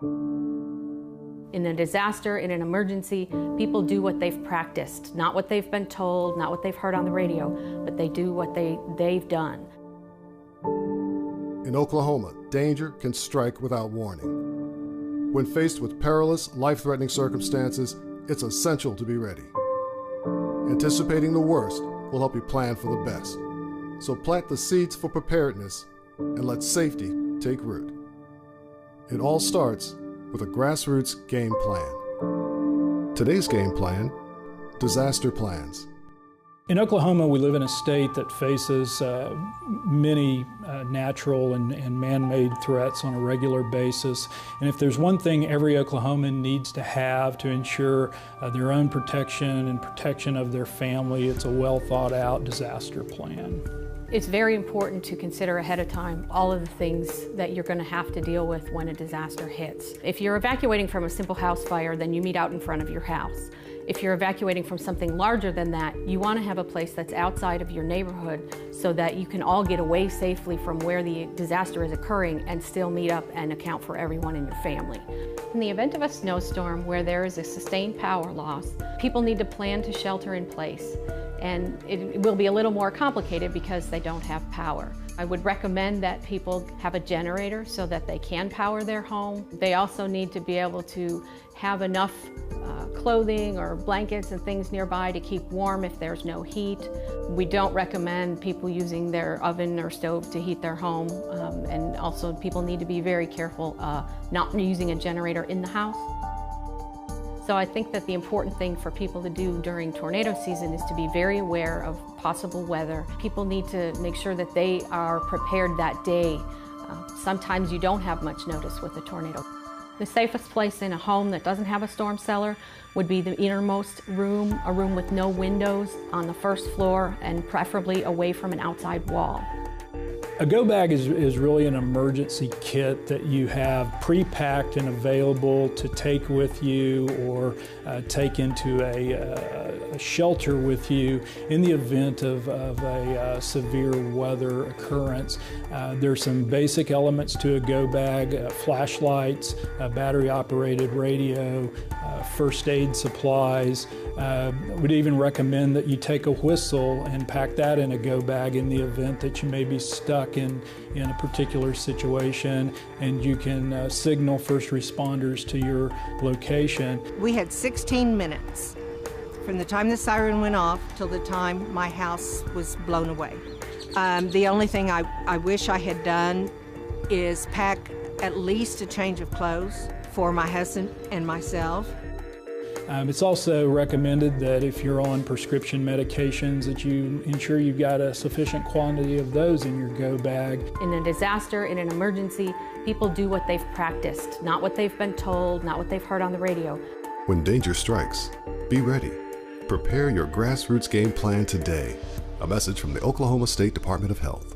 In a disaster, in an emergency, people do what they've practiced, not what they've been told, not what they've heard on the radio, but they do what they've done. In Oklahoma, danger can strike without warning. When faced with perilous, life-threatening circumstances, it's essential to be ready. Anticipating the worst will help you plan for the best. So plant the seeds for preparedness and let safety take root. It all starts with a grassroots game plan. Today's game plan: disaster plans. In Oklahoma, we live in a state that faces many natural and man-made threats on a regular basis. And if there's one thing every Oklahoman needs to have to ensure their own protection and protection of their family, it's a well-thought-out disaster plan. It's very important to consider ahead of time all of the things that you're going to have to deal with when a disaster hits. If you're evacuating from a simple house fire, then you meet out in front of your house. If you're evacuating from something larger than that, you want to have a place that's outside of your neighborhood so that you can all get away safely from where the disaster is occurring and still meet up and account for everyone in your family. In the event of a snowstorm where there is a sustained power loss, people need to plan to shelter in place. And it will be a little more complicated because they don't have power. I would recommend that people have a generator so that they can power their home. They also need to be able to have enough clothing or blankets and things nearby to keep warm if there's no heat. We don't recommend people using their oven or stove to heat their home. And also people need to be very careful not using a generator in the house. So I think that the important thing for people to do during tornado season is to be very aware of possible weather. People need to make sure that they are prepared that day. Sometimes you don't have much notice with a tornado. The safest place in a home that doesn't have a storm cellar would be the innermost room, a room with no windows on the first floor and preferably away from an outside wall. A go bag is really an emergency kit that you have pre-packed and available to take with you or take into a shelter with you in the event of a severe weather occurrence. There's some basic elements to a go bag: flashlights, battery-operated radio, first aid supplies. Would even recommend that you take a whistle and pack that in a go bag in the event that you may be stuck in a particular situation, and you can signal first responders to your location. We had 16 minutes from the time the siren went off till the time my house was blown away. The only thing I wish I had done is pack at least a change of clothes for my husband and myself. It's also recommended that if you're on prescription medications that you ensure you've got a sufficient quantity of those in your go bag. In a disaster, in an emergency, people do what they've practiced, not what they've been told, not what they've heard on the radio. When danger strikes, be ready. Prepare your grassroots game plan today. A message from the Oklahoma State Department of Health.